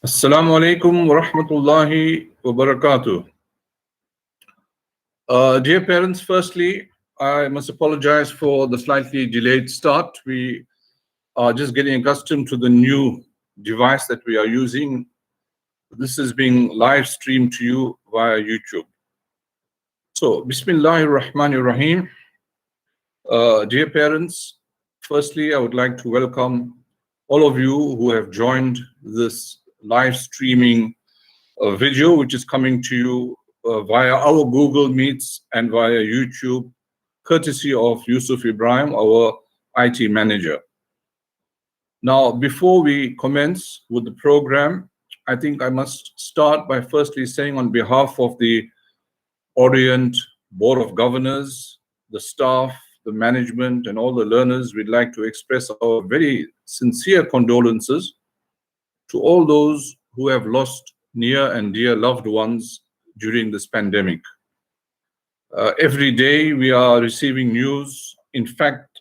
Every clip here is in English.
Assalamu alaikum wa rahmatullahi wa barakatuh. Dear parents, firstly, I must apologize for the slightly delayed start. We are just getting accustomed to the new device that we are using. This is being live streamed to you via YouTube. So, Bismillahir Rahmanir Rahim. Dear parents, firstly, I would like to welcome all of you who have joined this live streaming video, which is coming to you via our Google Meets and via YouTube, courtesy of Yusuf Ibrahim, our IT manager. Now, before we commence with the program, I think I must start by firstly saying on behalf of the Orient Board of Governors, the staff, the management, and all the learners, we'd like to express our very sincere condolences to all those who have lost near and dear loved ones during this pandemic. Every day we are receiving news. In fact,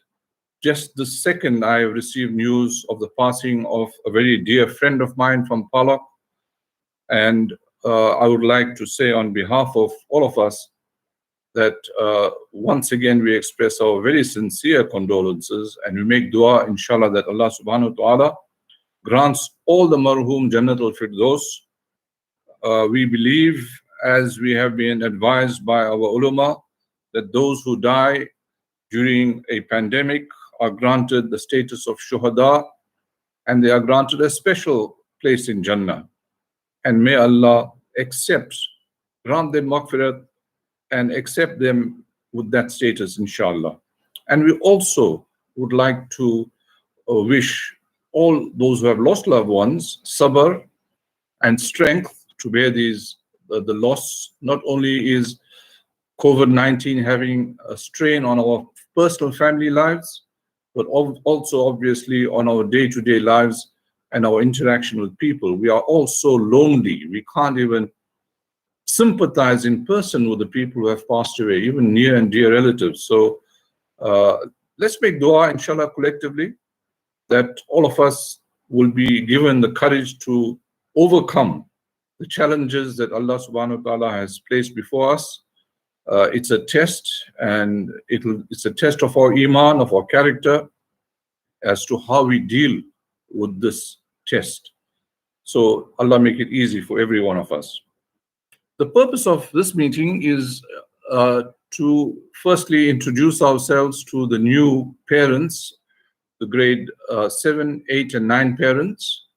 just the second I have received news of the passing of a very dear friend of mine from Palak. And I would like to say on behalf of all of us that once again we express our very sincere condolences and we make dua, inshallah, that Allah subhanahu wa ta'ala grants all the marhum Jannat al-Firdaus. We believe, as we have been advised by our ulama, that those who die during a pandemic are granted the status of shuhada and they are granted a special place in Jannah. And may Allah grant them maghfirat and accept them with that status, inshallah. And we also would like to wish all those who have lost loved ones sabr and strength to bear the loss. Not only is COVID-19 having a strain on our personal family lives, but also obviously on our day-to-day lives and our interaction with people. We are all so lonely. We can't even sympathize in person with the people who have passed away, even near and dear relatives. So let's make dua, inshallah, collectively, that all of us will be given the courage to overcome the challenges that Allah subhanahu wa ta'ala has placed before us. It's a test, and it's a test of our iman, of our character, as to how we deal with this test. So Allah make it easy for every one of us. The purpose of this meeting is to firstly introduce ourselves to the new parents, the grade 7, 8, and 9 parents.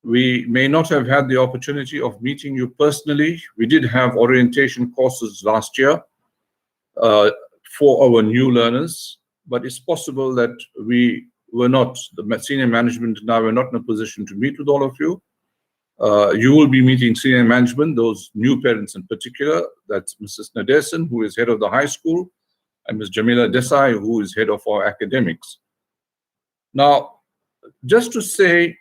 We may not have had the opportunity of meeting you personally. We did have orientation courses last year for our new learners, but it's possible that we were not, the senior management and I were not in a position to meet with all of you. You will be meeting senior management, those new parents in particular. That's Mrs. Nadesan, who is head of the high school, and Ms. Jamila Desai, who is head of our academics. Now, just to say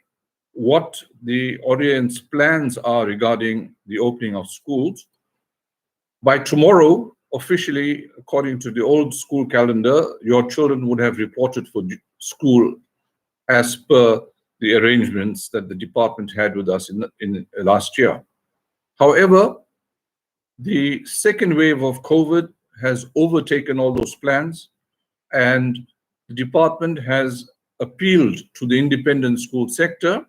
what the Orient's plans are regarding the opening of schools, by tomorrow, officially, according to the old school calendar, your children would have reported for school as per the arrangements that the department had with us in last year. However, the second wave of COVID has overtaken all those plans, and the department has appealed to the independent school sector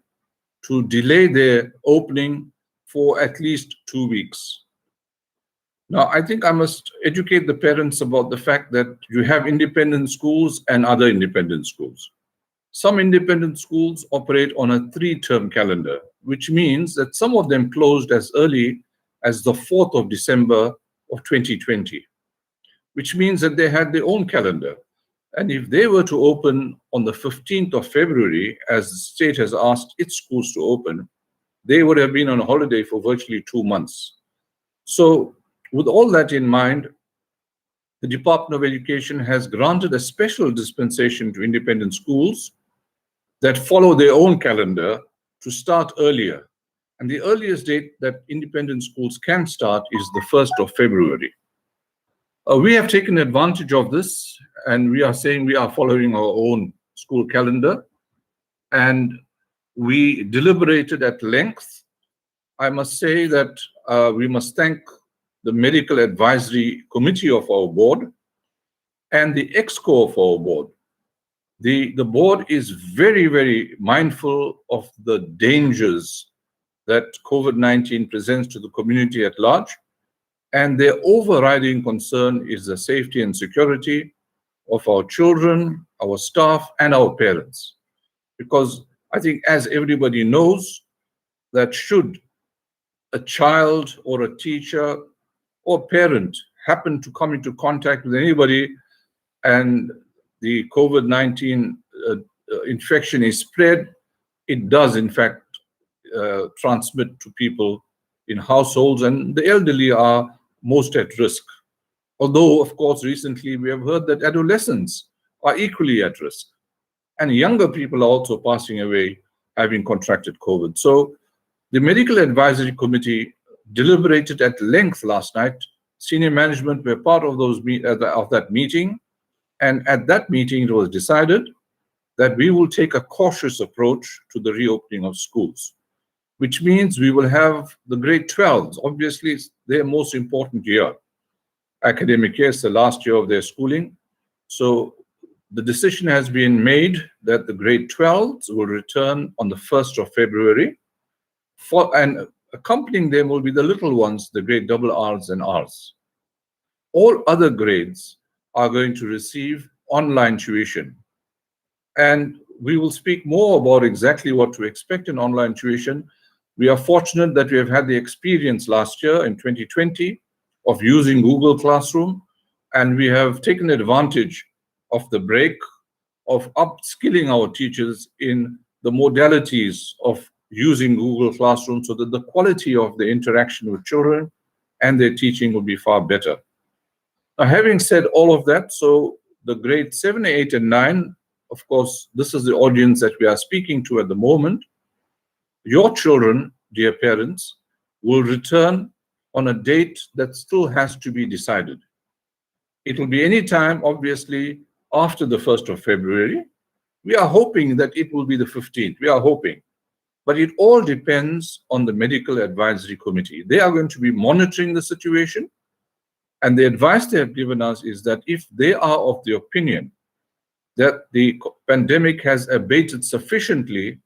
to delay their opening for at least 2 weeks. Now, I think I must educate the parents about the fact that you have independent schools and other independent schools. Some independent schools operate on a 3-term calendar, which means that some of them closed as early as the 4th of December of 2020, which means that they had their own calendar. And if they were to open on the 15th of February, as the state has asked its schools to open, they would have been on holiday for virtually 2 months. So with all that in mind, the Department of Education has granted a special dispensation to independent schools that follow their own calendar to start earlier. And the earliest date that independent schools can start is the 1st of February. We have taken advantage of this, and we are saying we are following our own school calendar. And we deliberated at length I must say that we must thank the Medical Advisory Committee of our board and the EXCO of our board. The board is very, very mindful of the dangers that COVID-19 presents to the community at large, and their overriding concern is the safety and security of our children, our staff, and our parents. Because I think, as everybody knows, that should a child or a teacher or parent happen to come into contact with anybody and the COVID-19 infection is spread, it does in fact transmit to people in households, and the elderly are most at risk. Although, of course, recently we have heard that adolescents are equally at risk, and younger people are also passing away having contracted COVID. So the Medical Advisory Committee deliberated at length last night. Senior management were part of that meeting, and at that meeting it was decided that we will take a cautious approach to the reopening of schools, which means we will have the grade 12s. Obviously, it's their most important year. Academic year is the last year of their schooling. So the decision has been made that the grade 12s will return on the 1st of February, and accompanying them will be the little ones, the grade RRs and Rs. All other grades are going to receive online tuition. And we will speak more about exactly what to expect in online tuition. We are fortunate that we have had the experience last year in 2020 of using Google Classroom, and we have taken advantage of the break of upskilling our teachers in the modalities of using Google Classroom so that the quality of the interaction with children and their teaching will be far better. Now, having said all of that, so the grade 7, 8, and 9, of course, this is the audience that we are speaking to at the moment. Your children, dear parents, will return on a date that still has to be decided. It will be any time, obviously, after the 1st of February. We are hoping that it will be the 15th. We are hoping. But it all depends on the Medical Advisory Committee. They are going to be monitoring the situation. And the advice they have given us is that if they are of the opinion that the pandemic has abated sufficiently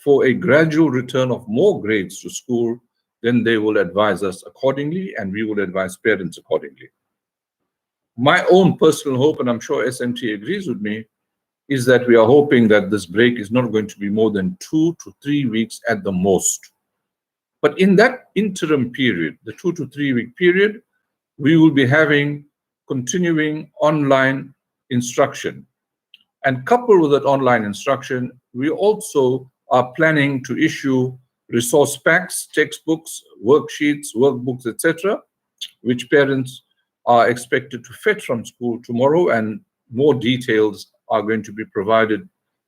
for a gradual return of more grades to school, then they will advise us accordingly, and we will advise parents accordingly. My own personal hope, and I'm sure SMT agrees with me, is that we are hoping that this break is not going to be more than 2 to 3 weeks at the most. But in that interim period, the 2 to 3 week period, we will be having continuing online instruction. And coupled with that online instruction, we also are planning to issue resource packs, textbooks, worksheets, workbooks, etc., which parents are expected to fetch from school tomorrow, and more details are going to be provided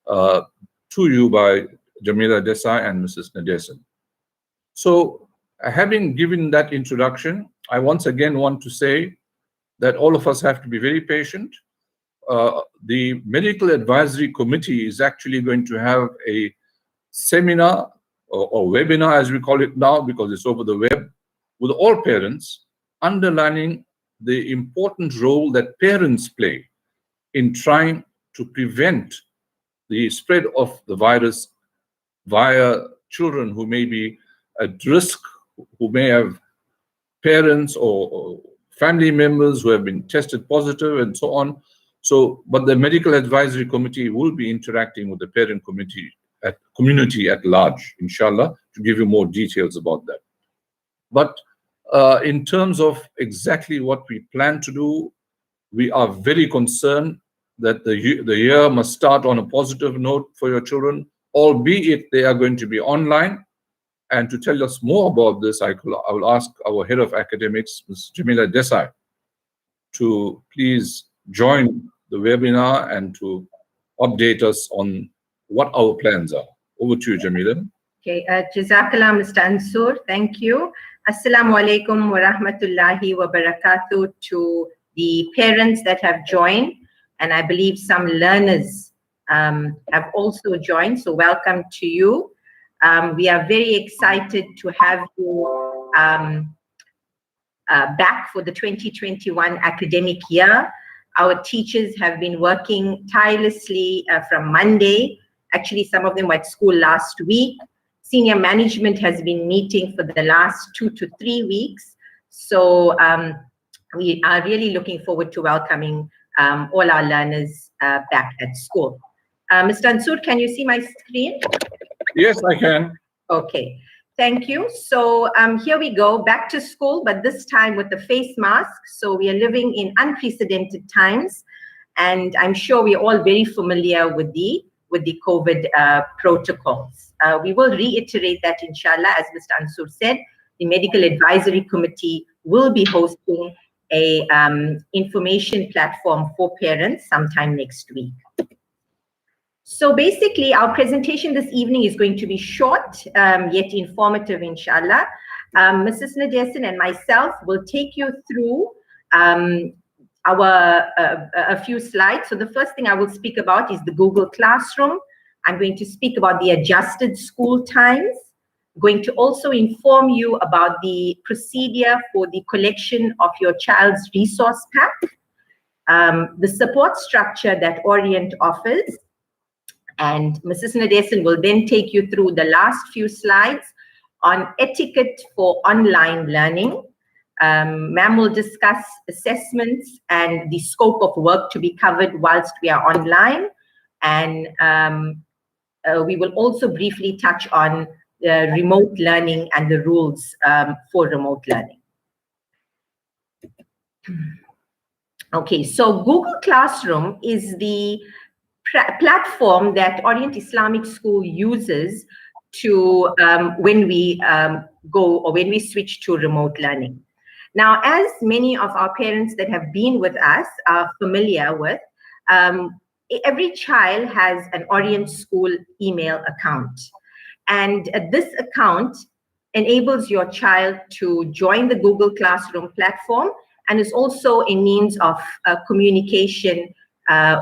to you by Jamila Desai and Mrs. Nadesan. So, having given that introduction, I once again want to say that all of us have to be very patient. The Medical Advisory Committee is actually going to have a seminar or webinar, as we call it now, because it's over the web, with all parents, underlining the important role that parents play in trying to prevent the spread of the virus via children who may be at risk, who may have parents or family members who have been tested positive and so on. So, but the Medical Advisory Committee will be interacting with the parent community at large, inshallah, to give you more details about that. But in terms of exactly what we plan to do, we are very concerned that the year must start on a positive note for your children, albeit they are going to be online. And to tell us more about this, I will ask our head of academics, Ms. Jamila Desai, to please join the webinar and to update us on what our plans are. Over to you, Jamila. Okay, Jazakallah, Mr. Ansur. Thank you. Assalamu alaikum wa rahmatullahi wa barakatuh to the parents that have joined, and I believe some learners have also joined, so welcome to you. We are very excited to have you back for the 2021 academic year. Our teachers have been working tirelessly from Monday. Actually, some of them were at school last week. Senior management has been meeting for the last 2 to 3 weeks. So we are really looking forward to welcoming all our learners back at school. Mr. Ansur, can you see my screen? Yes, I can. Okay, thank you. So here we go, back to school, but this time with the face mask. So we are living in unprecedented times, and I'm sure we're all very familiar with the COVID protocols. We will reiterate that, inshallah, as Mr. Ansur said, the Medical Advisory Committee will be hosting a information platform for parents sometime next week. So basically, our presentation this evening is going to be short, yet informative, inshallah. Mrs. Nadesan and myself will take you through a few slides. So the first thing I will speak about is the Google Classroom. I'm going to speak about the adjusted school times. I'm going to also inform you about the procedure for the collection of your child's resource pack, the support structure that Orient offers. And Mrs. Nadesan will then take you through the last few slides on etiquette for online learning. Ma'am will discuss assessments and the scope of work to be covered whilst we are online. And we will also briefly touch on remote learning and the rules for remote learning. Okay, so Google Classroom is the platform that Orient Islamic School uses to when we go or when we switch to remote learning. Now, as many of our parents that have been with us are familiar with, every child has an Orient School email account. And this account enables your child to join the Google Classroom platform and is also a means of communication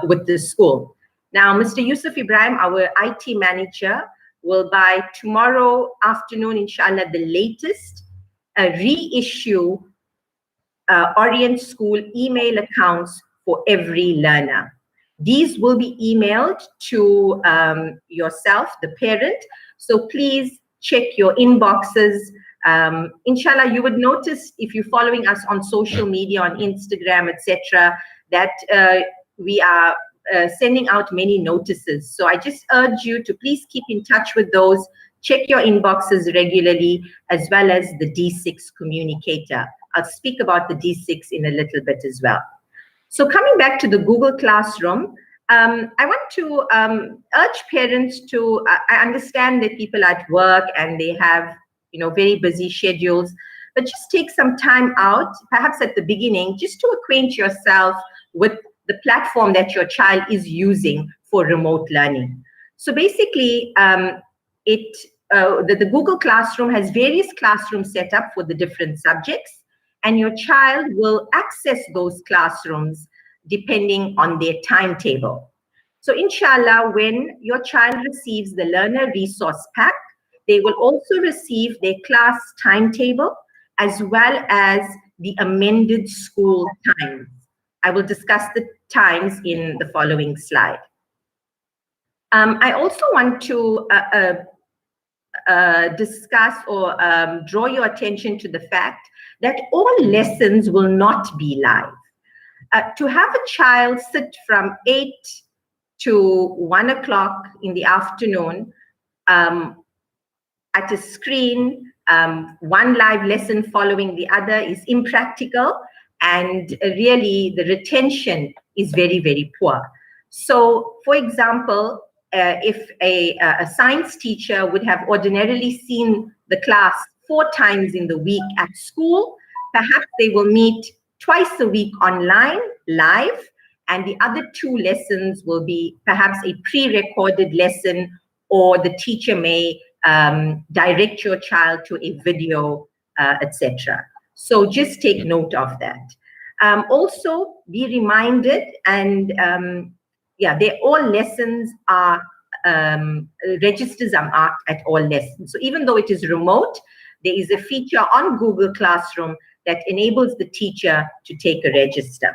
with the school. Now, Mr. Yusuf Ibrahim, our IT manager, will by tomorrow afternoon, inshallah, the latest, reissue Orient School email accounts for every learner. These will be emailed to yourself, the parent. So please check your inboxes. Inshallah, you would notice if you're following us on social media, on Instagram, etc., that we are sending out many notices. So I just urge you to please keep in touch with those, check your inboxes regularly, as well as the D6 communicator. I'll speak about the D6 in a little bit as well. So coming back to the Google Classroom, I want to urge parents to, I understand that people are at work and they have, very busy schedules, but just take some time out, perhaps at the beginning, just to acquaint yourself with the platform that your child is using for remote learning. So basically, the Google Classroom has various classrooms set up for the different subjects, and your child will access those classrooms depending on their timetable. So inshallah, when your child receives the learner resource pack, they will also receive their class timetable as well as the amended school times. I will discuss the times in the following slide. I also want to discuss or draw your attention to the fact that all lessons will not be live. To have a child sit from 8 to 1 o'clock in the afternoon at a screen, one live lesson following the other is impractical, and really the retention is very, very poor. So, for example, if a science teacher would have ordinarily seen the class 4 times in the week at school, perhaps they will meet twice a week online, live, and the other 2 lessons will be perhaps a pre-recorded lesson, or the teacher may direct your child to a video, etc. So just take note of that. Also, be reminded, and all lessons are registers are marked at all lessons. So even though it is remote, there is a feature on Google Classroom that enables the teacher to take a register.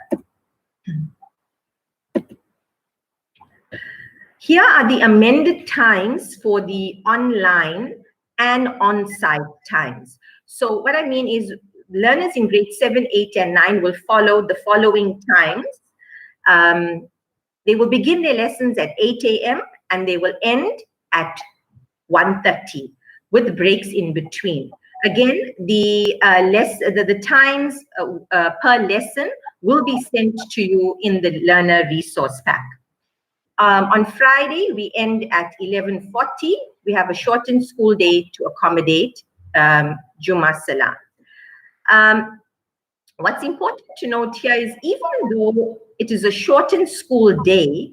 Here are the amended times for the online and on-site times. So what I mean is learners in grade 7, 8, and 9 will follow the following times. They will begin their lessons at 8 a.m. and they will end at 1:30 with breaks in between. Again, the times per lesson will be sent to you in the learner resource pack. On Friday, we end at 11:40. We have a shortened school day to accommodate Juma Salah. What's important to note here is even though it is a shortened school day,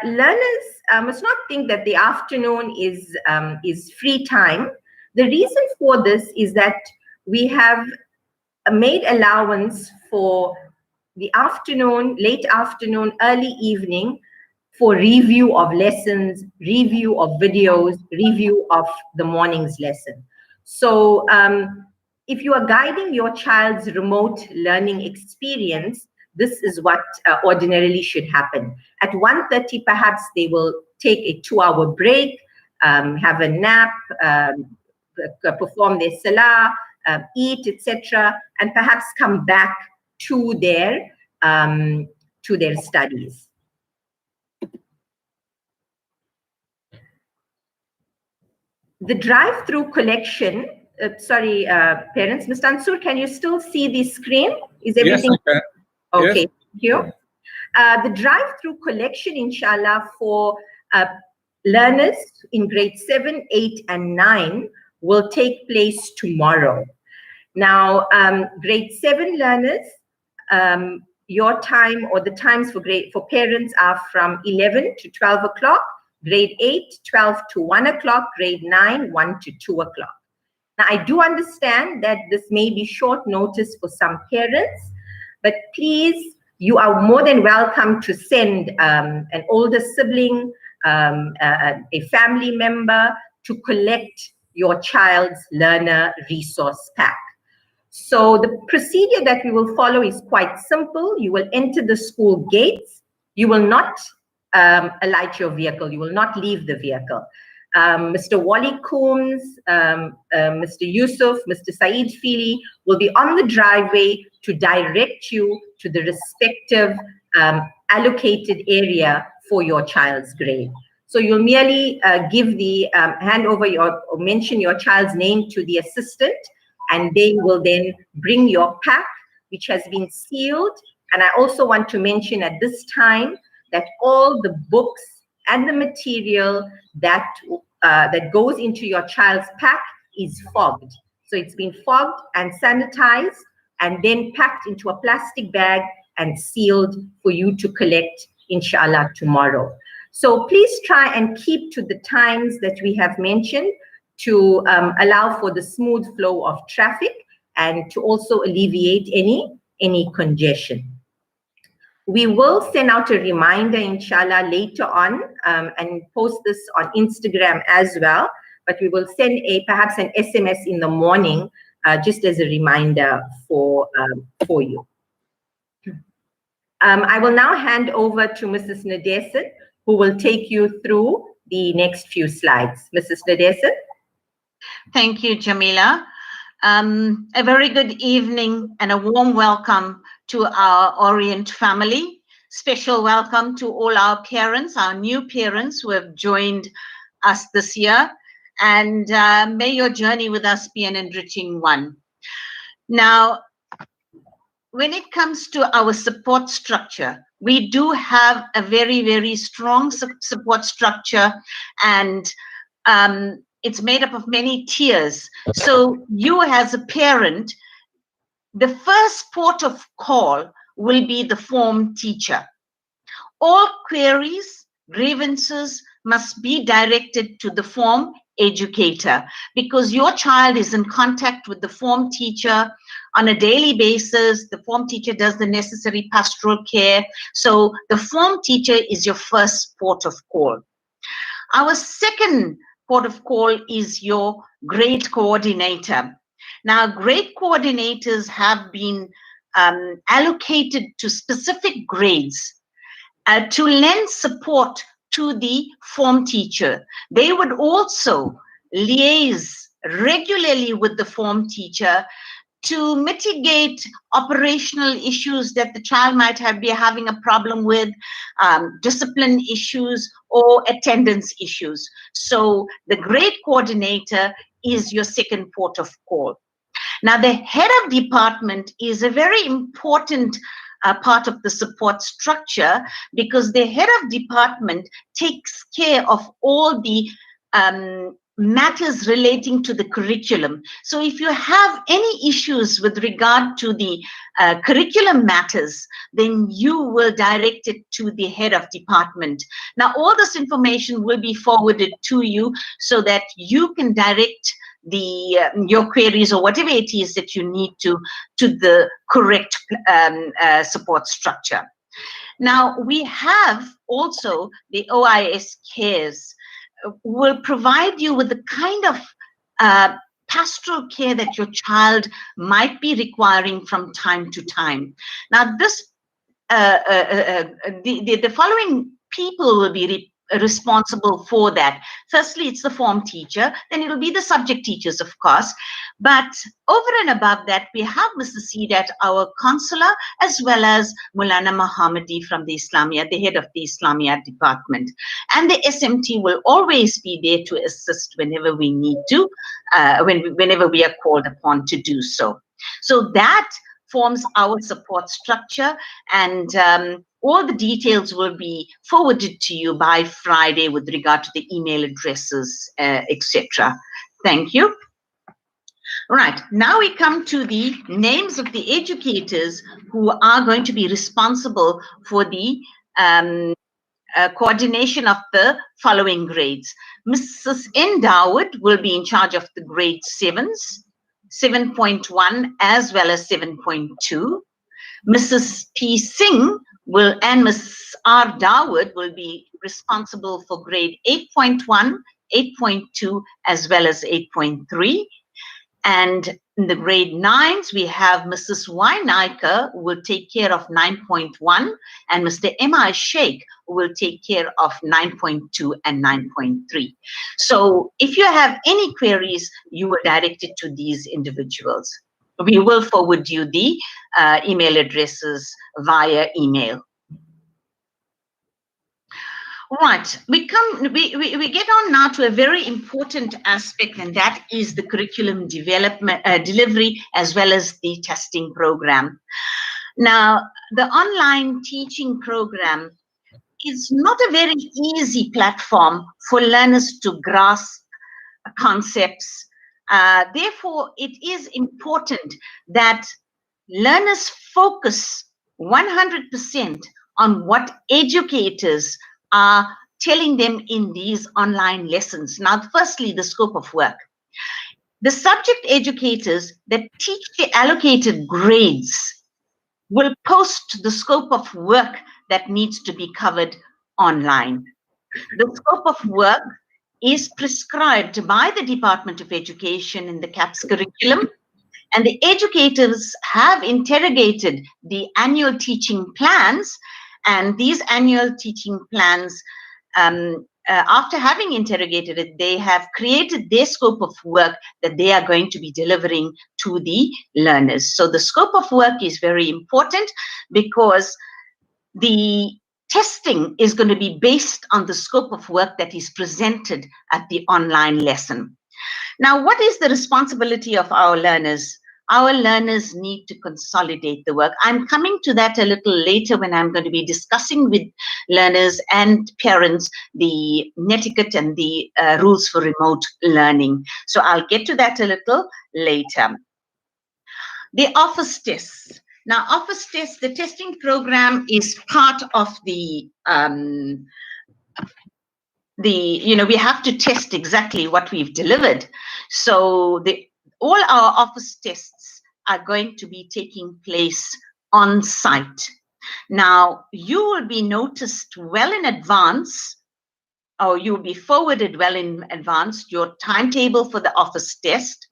learners must not think that the afternoon is free time. The reason for this is that we have made allowance for the afternoon, late afternoon, early evening for review of lessons, review of videos, review of the morning's lesson. So if you are guiding your child's remote learning experience, this is what ordinarily should happen. At 1:30, perhaps they will take a 2-hour break, have a nap, perform their salah, eat, etc., and perhaps come back to their studies. The drive-through collection. Sorry, parents. Mr. Ansur, can you still see the screen? Is everything? Yes, I can. Okay, Yes. thank you. The drive-through collection, inshallah, for learners in grade 7, 8, and 9 will take place tomorrow. Now, grade 7 learners, your time or the times for parents are from 11 to 12 o'clock, grade 8, 12 to 1 o'clock, grade 9, 1 to 2 o'clock. Now, I do understand that this may be short notice for some parents, but please, you are more than welcome to send an older sibling, a family member to collect your child's learner resource pack. So the procedure that we will follow is quite simple. You will enter the school gates. You will not alight your vehicle. You will not leave the vehicle. Mr. Wally Coombs, Mr. Yusuf, Mr. Saeed Fili will be on the driveway to direct you to the respective allocated area for your child's grade. So you'll merely hand over or mention your child's name to the assistant, and they will then bring your pack, which has been sealed. And I also want to mention at this time that all the books and the material that goes into your child's pack is fogged. So it's been fogged and sanitized and then packed into a plastic bag and sealed for you to collect, inshallah, tomorrow. So please try and keep to the times that we have mentioned to allow for the smooth flow of traffic and to also alleviate any congestion. We will send out a reminder, inshallah, later on and post this on Instagram as well. But we will send perhaps an SMS in the morning just as a reminder for you. I will now hand over to Mrs. Nadesan, who will take you through the next few slides. Mrs. Nadesan. Thank you, Jamila. A very good evening and a warm welcome to our Orient family. Special welcome to all our parents, our new parents who have joined us this year. And may your journey with us be an enriching one. Now, when it comes to our support structure, we do have a very, very strong support structure, and it's made up of many tiers. So you as a parent, the first port of call will be the form teacher. All queries, grievances must be directed to the form educator, because your child is in contact with the form teacher on a daily basis. The form teacher does the necessary pastoral care. So the form teacher is your first port of call. Our second port of call is your grade coordinator. Now, grade coordinators have been allocated to specific grades to lend support to the form teacher. They would also liaise regularly with the form teacher to mitigate operational issues that the child might be having a problem with, discipline issues or attendance issues. So the grade coordinator is your second port of call. Now, the head of department is a very important part of the support structure, because the head of department takes care of all the matters relating to the curriculum. So if you have any issues with regard to the curriculum matters, then you will direct it to the head of department. Now, all this information will be forwarded to you so that you can direct your queries or whatever it is that you need to the correct support structure. Now, we have also the OIS Cares will provide you with the kind of pastoral care that your child might be requiring from time to time. Now, this the following people will be responsible for that. Firstly, it's the form teacher, then it will be the subject teachers, of course. But over and above that, we have Mr. Sidat, our consular, as well as Mulana Mohammadi from the Islamiyat, the head of the Islamiyat department. And the SMT will always be there to assist whenever we need to, whenever we are called upon to do so. So that forms our support structure, and all the details will be forwarded to you by Friday with regard to the email addresses, etc. Thank you. Right, now we come to the names of the educators who are going to be responsible for the coordination of the following grades. Mrs. N. Dawood will be in charge of the grade 7s, 7.1 as well as 7.2. Mrs. P. Singh and Mrs. R. Dawood will be responsible for grade 8.1, 8.2 as well as 8.3. And in the grade 9s, we have Mrs. Y. Naika, who will take care of 9.1, and Mr. M.I. Sheikh, who will take care of 9.2 and 9.3. So if you have any queries, you will direct it to these individuals. We will forward you the email addresses via email. Right, we get on now to a very important aspect, and that is the curriculum development, delivery, as well as the testing program. Now, the online teaching program is not a very easy platform for learners to grasp concepts. Therefore, it is important that learners focus 100% on what educators are telling them in these online lessons. Now, firstly, the scope of work. The subject educators that teach the allocated grades will post the scope of work that needs to be covered online. The scope of work is prescribed by the Department of Education in the CAPS curriculum, and the educators have interrogated the annual teaching plans, and these annual teaching plans, after having interrogated it, they have created their scope of work that they are going to be delivering to the learners. So the scope of work is very important, because the testing is going to be based on the scope of work that is presented at the online lesson. Now, what is the responsibility of our learners? Our learners need to consolidate the work. I'm coming to that a little later when I'm going to be discussing with learners and parents the etiquette and the rules for remote learning. So I'll get to that a little later. The office tests. Now, office tests, the testing program is part of the we have to test exactly what we've delivered. So all our office tests are going to be taking place on site. Now, you will be noticed well in advance or you'll be forwarded well in advance your timetable for the office test,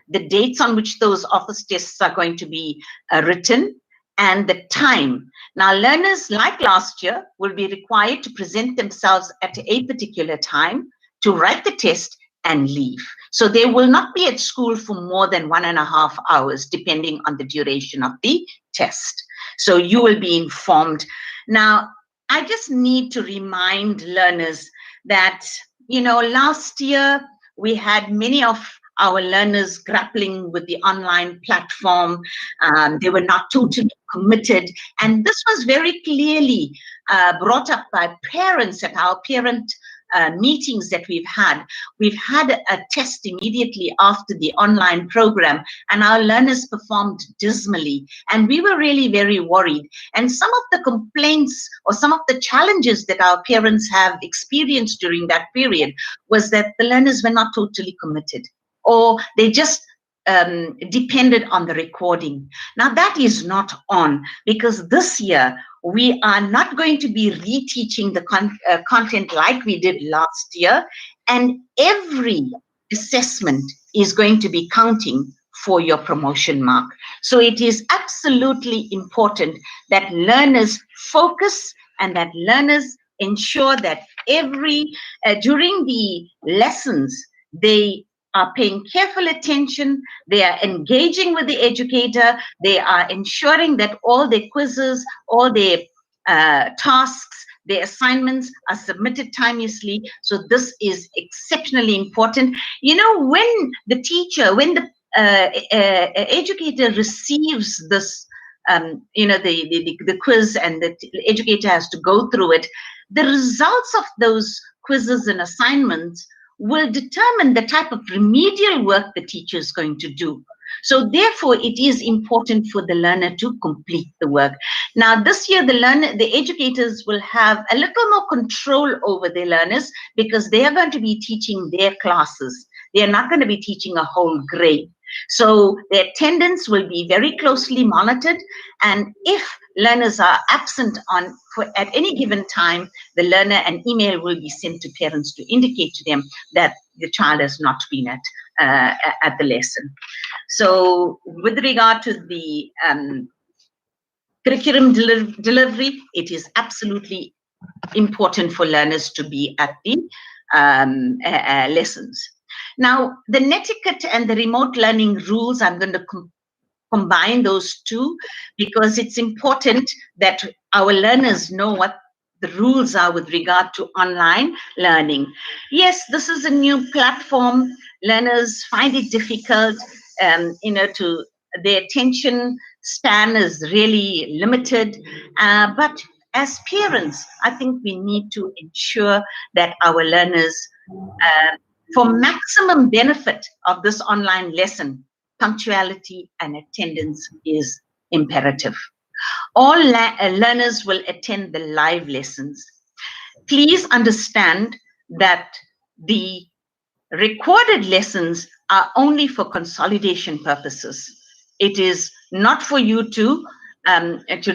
the dates on which those office tests are going to be written, and the time. Now, learners, like last year, will be required to present themselves at a particular time to write the test and leave. So they will not be at school for more than 1.5 hours, depending on the duration of the test. So you will be informed. Now, I just need to remind learners that, last year we had many of our learners grappling with the online platform. They were not totally committed. And this was very clearly brought up by parents at our parent meetings that we've had. We've had a test immediately after the online program, and our learners performed dismally. And we were really very worried. And some of the complaints or some of the challenges that our parents have experienced during that period was that the learners were not totally committed, or they just depended on the recording. Now that is not on, because this year we are not going to be reteaching the content like we did last year, and every assessment is going to be counting for your promotion mark. So it is absolutely important that learners focus and that learners ensure that during the lessons, they are paying careful attention, they are engaging with the educator, they are ensuring that all their quizzes, all their tasks, their assignments are submitted timeously. So this is exceptionally important. When the educator receives this, the quiz, and the educator has to go through it, the results of those quizzes and assignments will determine the type of remedial work the teacher is going to do. So therefore, it is important for the learner to complete the work. Now, this year, the educators will have a little more control over their learners, because they are going to be teaching their classes. They are not going to be teaching a whole grade. So their attendance will be very closely monitored, and if learners are absent at any given time, the learner, an email will be sent to parents to indicate to them that the child has not been at the lesson. So with regard to the curriculum delivery, it is absolutely important for learners to be at the lessons. Now, the netiquette and the remote learning rules, I'm going to combine those two, because it's important that our learners know what the rules are with regard to online learning. Yes, this is a new platform. Learners find it difficult, their attention span is really limited. But as parents, I think we need to ensure that our learners, for maximum benefit of this online lesson, punctuality and attendance is imperative. All learners will attend the live lessons. Please understand that the recorded lessons are only for consolidation purposes. It is not for you to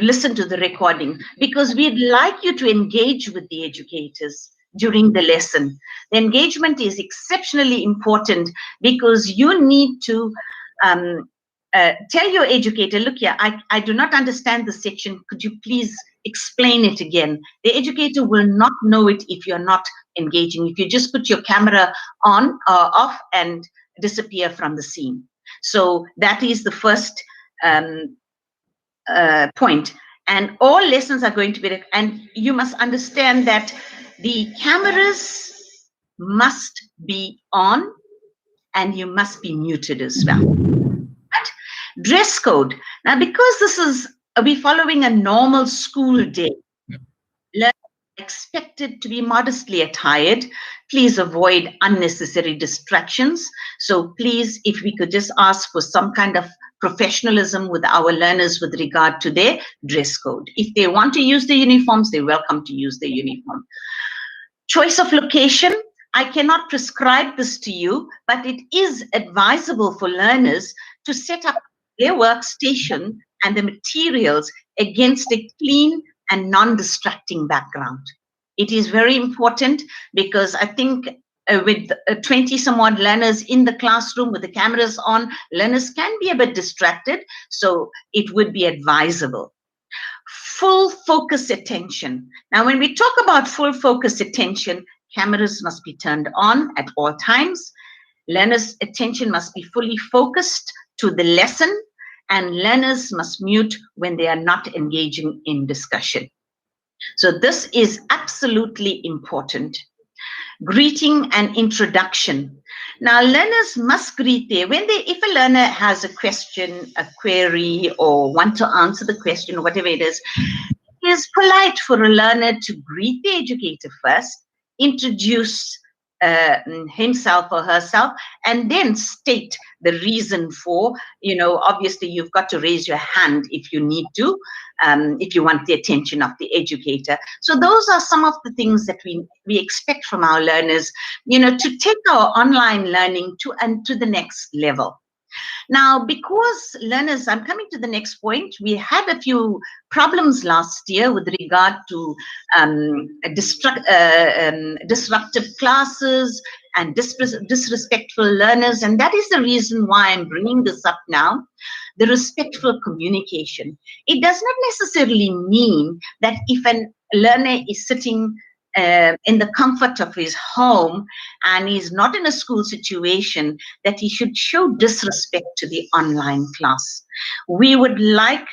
listen to the recording, because we'd like you to engage with the educators during the lesson. The engagement is exceptionally important, because you need to tell your educator, look here, I do not understand this section. Could you please explain it again? The educator will not know it if you're not engaging, if you just put your camera on or off and disappear from the scene. So that is the first point. And all lessons are going to be, and you must understand that the cameras must be on and you must be muted as well. Right? Dress code. Now, because we're following a normal school day, learners are expected to be modestly attired. Please avoid unnecessary distractions. So please, if we could just ask for some kind of professionalism with our learners with regard to their dress code. If they want to use the uniforms, they're welcome to use the uniform. Choice of location. I cannot prescribe this to you, but it is advisable for learners to set up their workstation and the materials against a clean and non-distracting background. It is very important because I think with 20 some odd learners in the classroom with the cameras on, learners can be a bit distracted. So it would be advisable. Full focus attention. Now, when we talk about full focus attention, cameras must be turned on at all times. Learners' attention must be fully focused to the lesson, and learners must mute when they are not engaging in discussion. So this is absolutely important. Greeting and introduction. Now, learners must greet there. If a learner has a question, a query, or want to answer the question, or whatever it is polite for a learner to greet the educator first, introduce himself or herself, and then state the reason for, obviously you've got to raise your hand if you need to, if you want the attention of the educator. So those are some of the things that we expect from our learners, to take our online learning to the next level. Now, because learners, I'm coming to the next point, we had a few problems last year with regard to disruptive classes and disrespectful learners, and that is the reason why I'm bringing this up now, the respectful communication. It does not necessarily mean that if a learner is sitting in the comfort of his home and he's not in a school situation, that he should show disrespect to the online class. We would like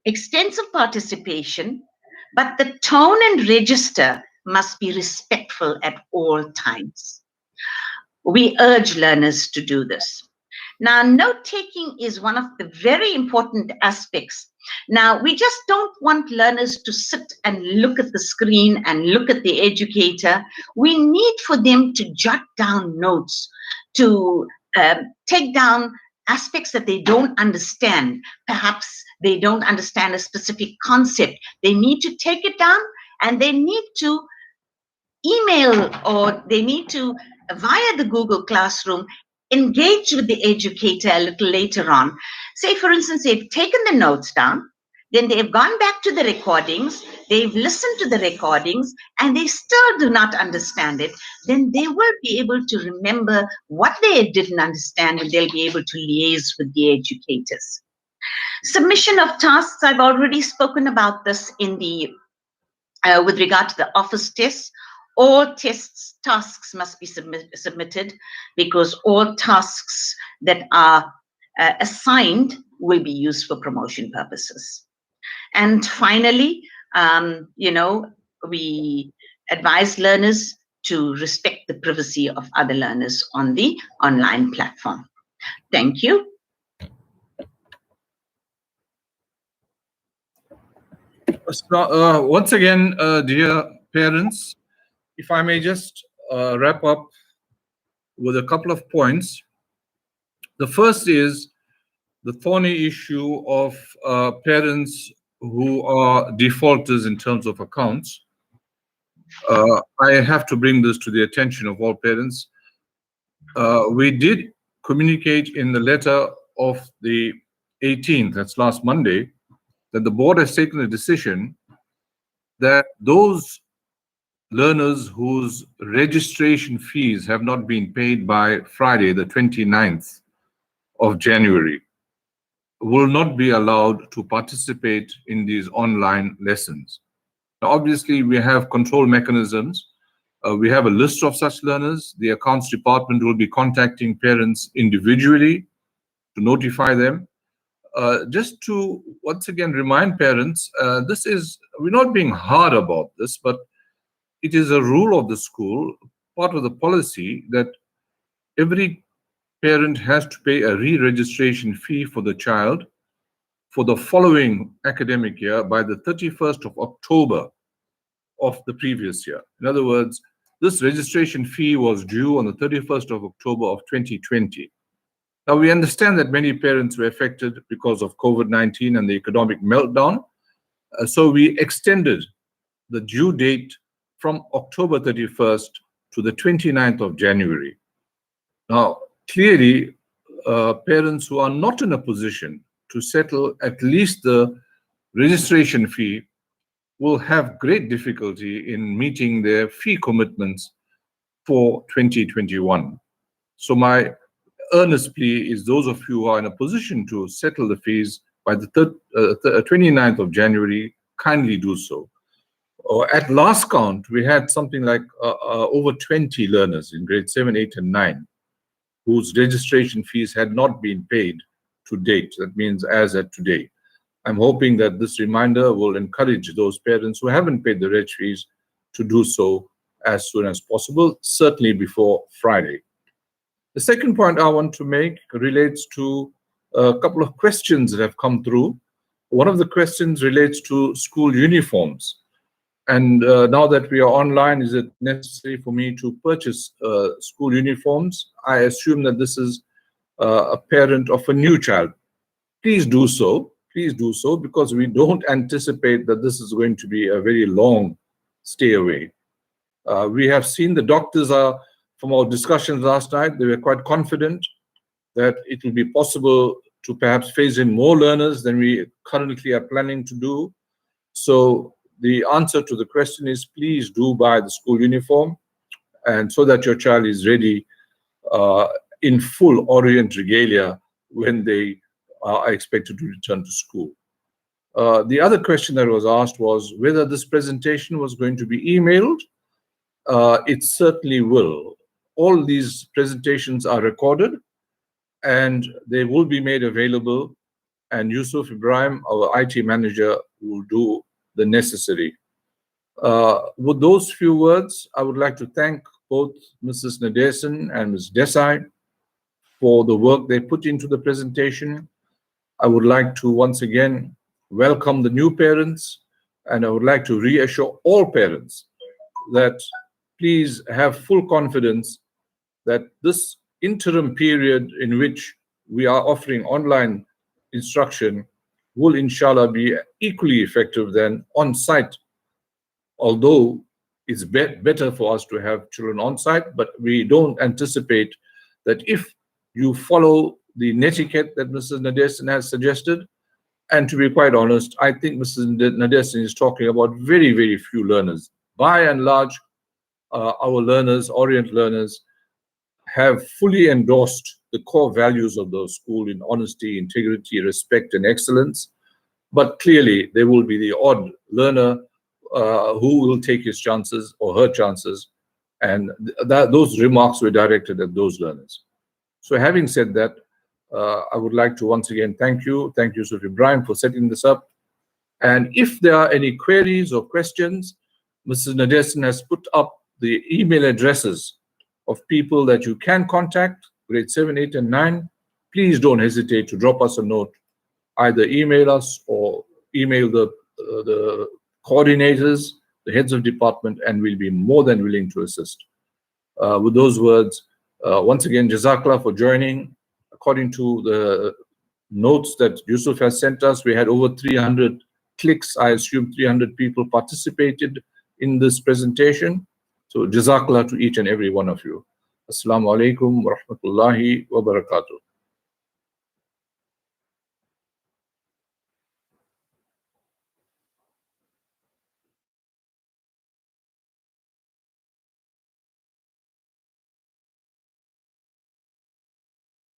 extensive participation, but the tone and register must be respectful at all times. We urge learners to do this. Now, note-taking is one of the very important aspects. Now, we just don't want learners to sit and look at the screen and look at the educator. We need for them to jot down notes, to take down aspects that they don't understand. Perhaps they don't understand a specific concept. They need to take it down, and they need to email, or they need to, via the Google Classroom, engage with the educator a little later on. Say, for instance, they've taken the notes down, then they've gone back to the recordings, they've listened to the recordings, and they still do not understand it, then they will be able to remember what they didn't understand, and they'll be able to liaise with the educators. Submission of tasks, I've already spoken about this in the with regard to the office tests. All tasks must be submitted, because all tasks that are assigned will be used for promotion purposes. And finally, we advise learners to respect the privacy of other learners on the online platform. Thank you. So, once again, dear parents, if I may just wrap up with a couple of points. The first is the thorny issue of parents who are defaulters in terms of accounts. I have to bring this to the attention of all parents. We did communicate in the letter of the 18th, that's last Monday, that the board has taken a decision that those learners whose registration fees have not been paid by Friday, the 29th of January, will not be allowed to participate in these online lessons. Now, obviously, we have control mechanisms. We have a list of such learners. The accounts department will be contacting parents individually to notify them. Just to once again remind parents, we're not being hard about this, but it is a rule of the school, part of the policy, that every parent has to pay a re-registration fee for the child for the following academic year by the 31st of October of the previous year. In other words, this registration fee was due on the 31st of October of 2020. Now, we understand that many parents were affected because of COVID-19 and the economic meltdown. So we extended the due date from October 31st to the 29th of January. Now, clearly, parents who are not in a position to settle at least the registration fee will have great difficulty in meeting their fee commitments for 2021. So my earnest plea is those of you who are in a position to settle the fees by the 29th of January, kindly do so. At last count, we had something like over 20 learners in grade 7, 8, and 9 whose registration fees had not been paid to date. That means as at today. I'm hoping that this reminder will encourage those parents who haven't paid the reg fees to do so as soon as possible, certainly before Friday. The second point I want to make relates to a couple of questions that have come through. One of the questions relates to school uniforms. And now that we are online, is it necessary for me to purchase school uniforms? I assume that this is a parent of a new child. Please do so. Please do so, because we don't anticipate that this is going to be a very long stay away. We have seen the doctors are, from our discussions last night, they were quite confident that it will be possible to perhaps phase in more learners than we currently are planning to do. So the answer to the question is, please do buy the school uniform, and so that your child is ready in full Orient regalia when they are expected to return to school. The other question that was asked was whether this presentation was going to be emailed. It certainly will. All these presentations are recorded and they will be made available, and Yusuf Ibrahim, our IT manager, will do the necessary. With those few words, I would like to thank both Mrs. Nadesan and Ms. Desai for the work they put into the presentation. I would like to once again welcome the new parents, and I would like to reassure all parents that please have full confidence that this interim period in which we are offering online instruction will inshallah be equally effective than on-site, although it's better for us to have children on-site, but we don't anticipate that if you follow the etiquette that Mrs. Nadesan has suggested, and to be quite honest, I think Mrs. Nadesan is talking about very, very few learners. By and large, our learners, Orient learners, have fully endorsed the core values of the school in honesty, integrity, respect, and excellence. But clearly, there will be the odd learner who will take his chances or her chances, and those remarks were directed at those learners. So having said that, I would like to once again thank Yusuf Ibrahim for setting this up. And if there are any queries or questions, Mrs. Nadesan has put up the email addresses of people that you can contact, grade 7, 8, and 9. Please don't hesitate to drop us a note. Either email us or email the coordinators, the heads of department, and we'll be more than willing to assist. With those words, once again, Jazakallah for joining. According to the notes that Yusuf has sent us, we had over 300 clicks. I assume 300 people participated in this presentation. So Jazakallah to each and every one of you. Assalamu alaikum wa rahmatullahi wa barakatuh.